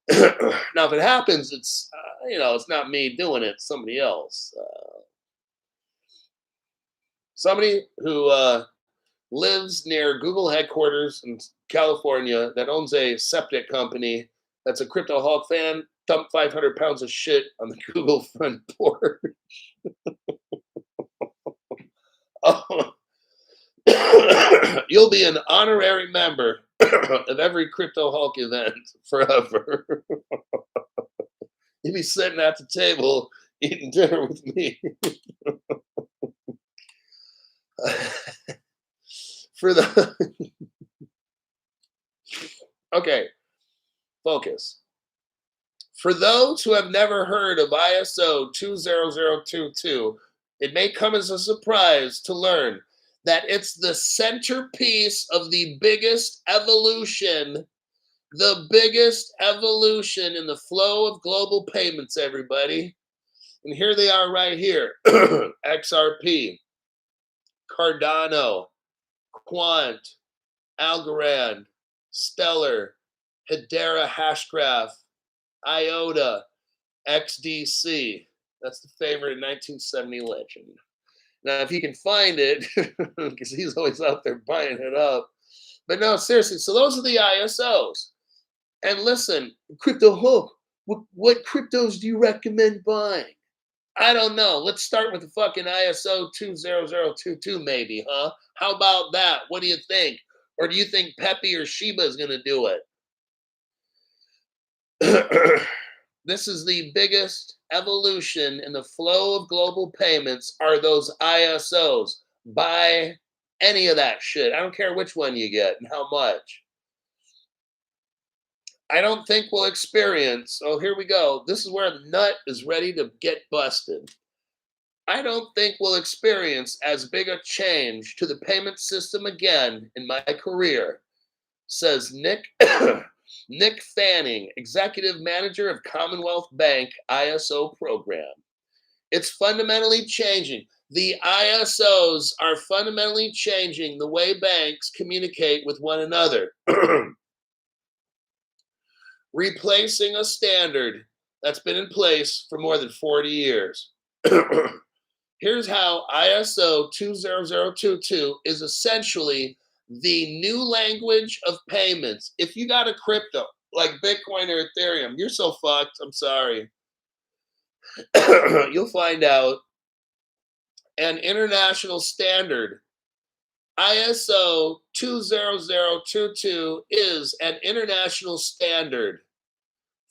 [SPEAKER 1] if it happens, it's it's not me doing it. It's somebody else. Somebody who lives near Google headquarters in California that owns a septic company that's a Crypto Hulk fan, dumped 500 pounds of shit on the Google front porch. Oh. You'll be an honorary member of every Crypto Hulk event forever. You'll be sitting at the table eating dinner with me. Okay, focus. For those who have never heard of ISO 20022, it may come as a surprise to learn that it's the centerpiece of the biggest evolution in the flow of global payments, everybody. And here they are right here. XRP, Cardano, Quant, Algorand, Stellar, Hedera Hashgraph, IOTA, XDC. That's the favorite 1970 legend. Now, if you can find it, because he's always out there buying it up. But no, seriously, so those are the ISOs. And listen, Crypto Hulk, what cryptos do you recommend buying? I don't know. Let's start with the fucking ISO 20022 maybe, huh? How about that? What do you think? Or do you think Pepe or Shiba is going to do it? This is the biggest evolution in the flow of global payments are those ISOs. Buy any of that shit. I don't care which one you get and how much. I don't think we'll experience, oh, here we go. This is where the nut is ready to get busted. I don't think we'll experience as big a change to the payment system again in my career, says Nick Nick Fanning, Executive Manager of Commonwealth Bank ISO Program. It's fundamentally changing. The ISOs are fundamentally changing the way banks communicate with one another. Replacing a standard that's been in place for more than 40 years. Here's how ISO 20022 is essentially the new language of payments. If you got a crypto like Bitcoin or Ethereum, you're so fucked. I'm sorry. You'll find out an international standard. ISO 20022 is an international standard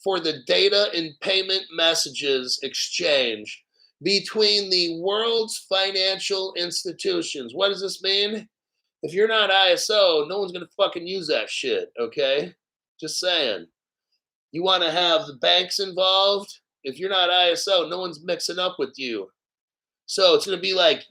[SPEAKER 1] for the data and payment messages exchange between the world's financial institutions. What does this mean? If you're not ISO, no one's going to fucking use that shit, okay? Just saying. You want to have the banks involved? If you're not ISO, no one's mixing up with you. So it's going to be like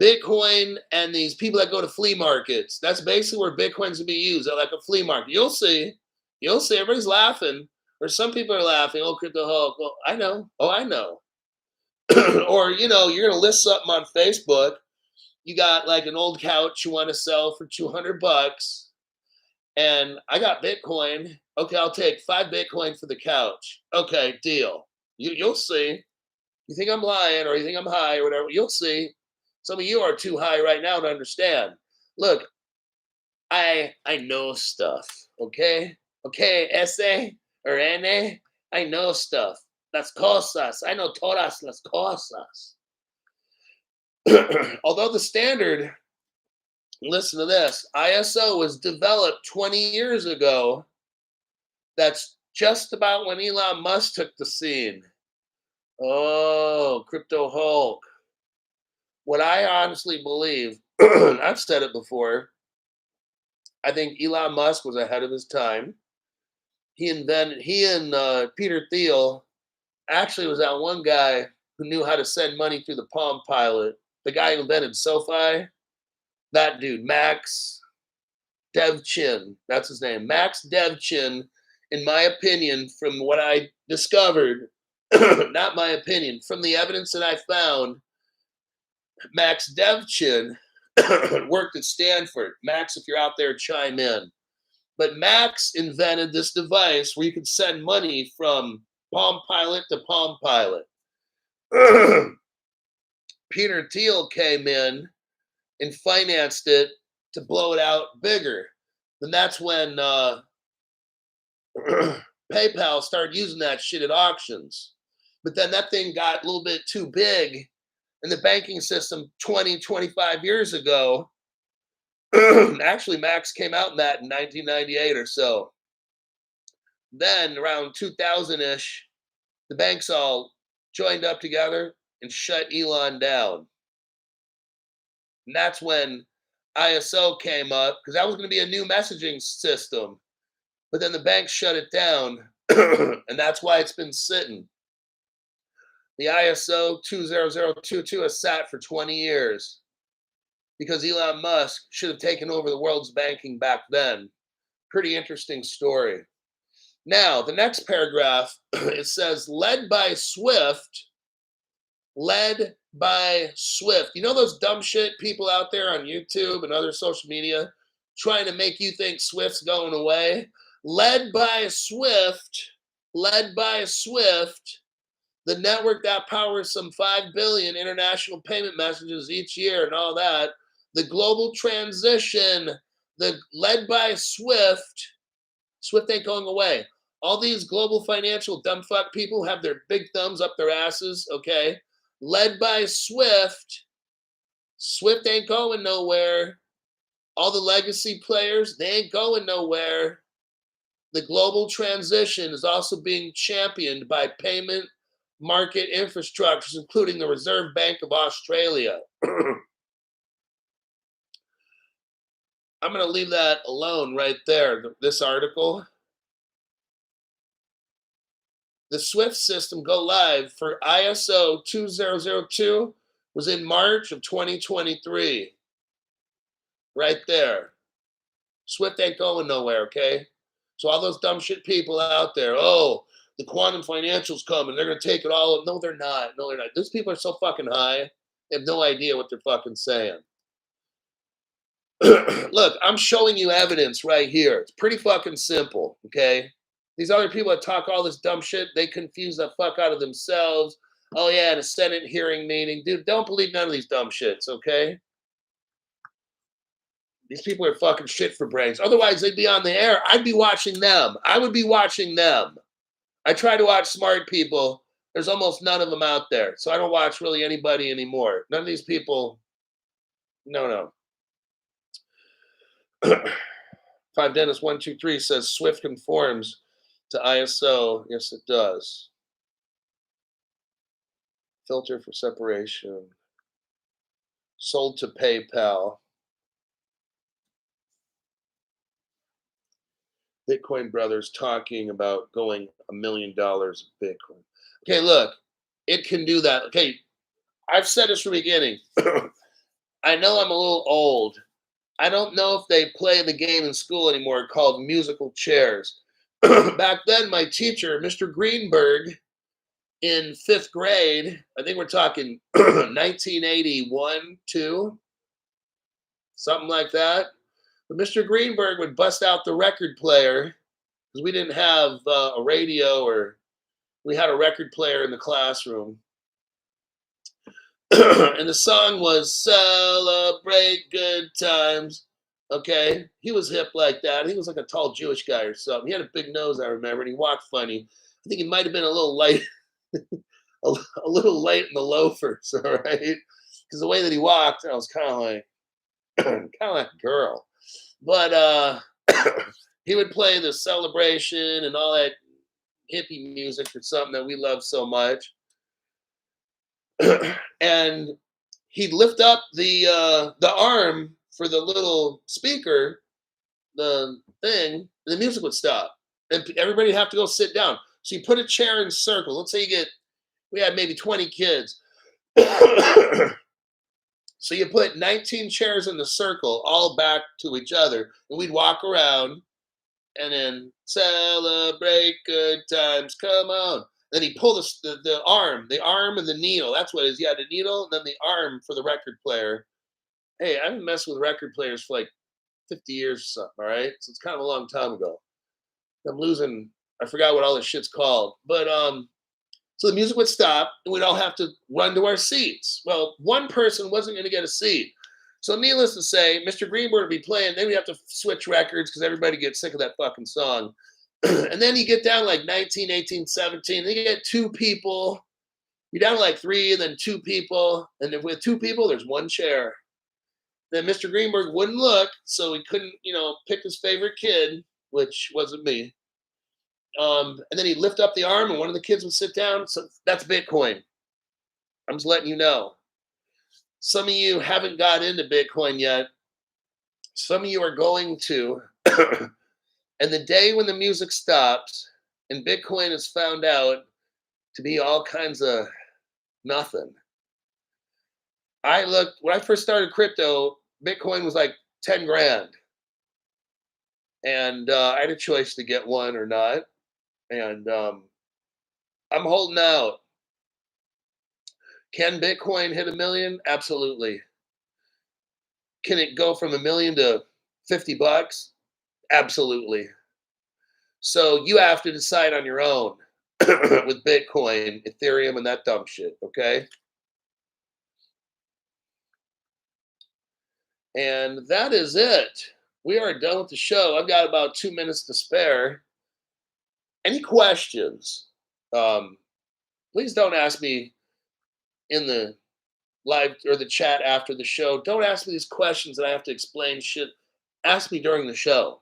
[SPEAKER 1] Bitcoin and these people that go to flea markets. That's basically where Bitcoin's going to be used, at like a flea market. You'll see. You'll see. Everybody's laughing. Or some people are laughing. Oh, crypto Hulk. Well, I know. Oh, I know. Or, you're going to list something on Facebook. You got like an old couch you want to sell for $200. And I got Bitcoin. Okay, I'll take 5 Bitcoin for the couch. Okay, deal. You'll see. You think I'm lying or you think I'm high or whatever, you'll see. Some of you are too high right now to understand. Look, I know stuff, okay? Okay, S.A. or N.A., I know stuff. Las cosas. I know todas las cosas. Although the standard, listen to this, ISO was developed 20 years ago. That's just about when Elon Musk took the scene. Oh, Crypto Hulk. What I honestly believe, I've said it before, I think Elon Musk was ahead of his time. He and Peter Thiel actually was that one guy who knew how to send money through the Palm Pilot. The guy who invented SoFi, that dude, Max Devchin, that's his name. Max Devchin, in my opinion, from what I discovered, not my opinion, from the evidence that I found, Max Devchin worked at Stanford. Max, if you're out there, chime in. But Max invented this device where you could send money from Palm Pilot to Palm Pilot. Peter Thiel came in and financed it to blow it out bigger. And that's when PayPal started using that shit at auctions. But then that thing got a little bit too big in the banking system 20, 25 years ago. Actually, Max came out in that in 1998 or so. Then around 2000-ish, the banks all joined up together and shut Elon down. And that's when ISO came up, because that was going to be a new messaging system. But then the banks shut it down, and that's why it's been sitting. The ISO 20022 has sat for 20 years because Elon Musk should have taken over the world's banking back then. Pretty interesting story. Now, the next paragraph, it says, led by Swift. Led by Swift. You know those dumb shit people out there on YouTube and other social media trying to make you think Swift's going away? Led by Swift, the network that powers some 5 billion international payment messages each year and all that, the global transition, led by Swift ain't going away. All these global financial dumb fuck people have their big thumbs up their asses, okay? Led by Swift ain't going nowhere. All the legacy players, they ain't going nowhere. The global transition is also being championed by payment market infrastructures, including the Reserve Bank of Australia. I'm going to leave that alone right there, this article. The SWIFT system go live for ISO 2002 was in March of 2023. Right there. SWIFT ain't going nowhere, okay? So all those dumb shit people out there, oh, the quantum financials coming, they're going to take it all. No, they're not. No, they're not. Those people are so fucking high, they have no idea what they're fucking saying. Look, I'm showing you evidence right here. It's pretty fucking simple, okay? These other people that talk all this dumb shit, they confuse the fuck out of themselves. Oh, yeah, the Senate hearing meeting. Dude, don't believe none of these dumb shits, okay? These people are fucking shit for brains. Otherwise, they'd be on the air. I'd be watching them. I would be watching them. I try to watch smart people. There's almost none of them out there. So I don't watch really anybody anymore. None of these people. No. 5 Dennis 123 says Swift conforms to ISO. Yes, it does. Filter for separation. Sold to PayPal. Bitcoin brothers talking about going $1 million Bitcoin. Okay, look, it can do that. Okay, I've said this from the beginning. I know I'm a little old. I don't know if they play the game in school anymore called musical chairs. Back then, my teacher, Mr. Greenberg, in 5th grade, I think we're talking 1981, 2, something like that. But Mr. Greenberg would bust out the record player because we didn't have a radio, or we had a record player in the classroom. And the song was Celebrate Good Times. Okay. He was hip like that. He was like a tall Jewish guy or something. He had a big nose, I remember, and he walked funny. I think he might have been a little light, a little light in the loafers, all right? Because the way that he walked, I was kind of like, a girl. But he would play the celebration and all that hippie music or something that we love so much. And he'd lift up the arm for the little speaker, the thing, and the music would stop, and everybody would have to go sit down. So you put a chair in a circle. Let's say we had maybe 20 kids. So you put 19 chairs in the circle, all back to each other, and we'd walk around and then celebrate good times, come on. Then he pulled the arm and the needle. That's what it is. Yeah, the needle and then the arm for the record player. Hey, I've been messing with record players for like 50 years or something, all right? So it's kind of a long time ago. I forgot what all this shit's called. But so the music would stop and we'd all have to run to our seats. Well, one person wasn't going to get a seat. So needless to say, Mr. Greenberg would be playing. Then we have to switch records because everybody gets sick of that fucking song. And then you get down like 19, 18, 17. Then you get 2 people. You're down to like 3 and then 2 people. And then with 2 people, there's 1 chair. Then Mr. Greenberg wouldn't look, so he couldn't, pick his favorite kid, which wasn't me. And then he'd lift up the arm and one of the kids would sit down. So that's Bitcoin. I'm just letting you know. Some of you haven't got into Bitcoin yet. Some of you are going to. And the day when the music stops and Bitcoin is found out to be all kinds of nothing. When I first started crypto, Bitcoin was like 10 grand. And I had a choice to get one or not. And I'm holding out. Can Bitcoin hit 1 million? Absolutely. Can it go from 1 million to $50? Absolutely. So you have to decide on your own with Bitcoin, Ethereum, and that dumb shit, okay? And that is it. We are done with the show. I've got about 2 minutes to spare. Any questions? Please don't ask me in the live or the chat after the show. Don't ask me these questions that I have to explain shit. Ask me during the show.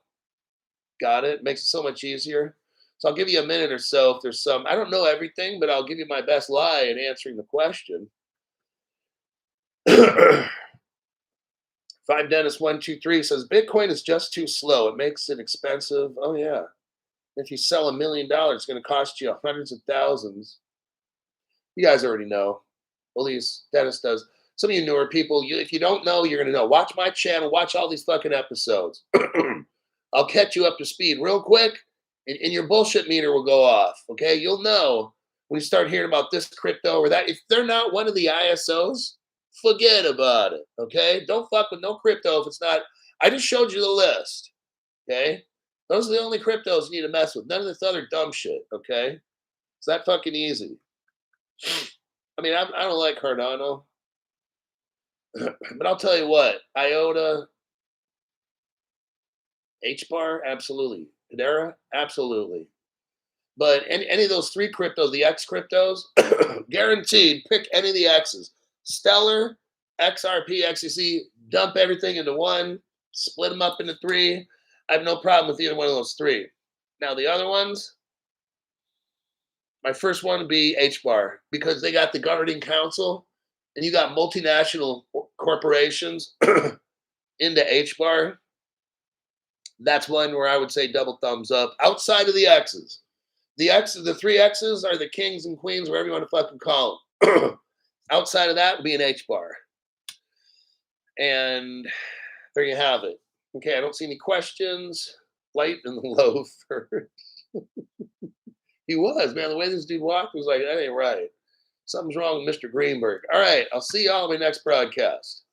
[SPEAKER 1] Got it? Makes it so much easier. So I'll give you a minute or so if there's some. I don't know everything, but I'll give you my best lie in answering the question. 5 Dennis 123 says Bitcoin is just too slow. It makes it expensive. Oh yeah. If you sell $1 million, it's going to cost you hundreds of thousands. You guys already know. At least Dennis does. Some of you newer people, if you don't know, you're going to know. Watch my channel. Watch all these fucking episodes. I'll catch you up to speed real quick, and your bullshit meter will go off. Okay? You'll know when you start hearing about this crypto or that. If they're not one of the ISOs, forget about it. Okay? Don't fuck with no crypto if it's not. I just showed you the list. Okay? Those are the only cryptos you need to mess with. None of this other dumb shit. Okay? It's that fucking easy. I mean, I don't like Cardano. But I'll tell you what, IOTA, HBAR, absolutely. Hedera, absolutely. But any of those 3 cryptos, the X cryptos, guaranteed, pick any of the X's. Stellar, XRP, XCC, dump everything into one, split them up into 3. I have no problem with either one of those 3. Now, the other ones, My first one would be H bar because they got the governing council, and you got multinational corporations into H bar. That's one where I would say double thumbs up. Outside of the X's, the three X's are the kings and queens, whatever you want to fucking call them. Outside of that would be an H bar, and there you have it. Okay, I don't see any questions. Light and the loafer. He was, man. The way this dude walked was like, that ain't right. Something's wrong with Mr. Greenberg. All right, I'll see y'all in my next broadcast.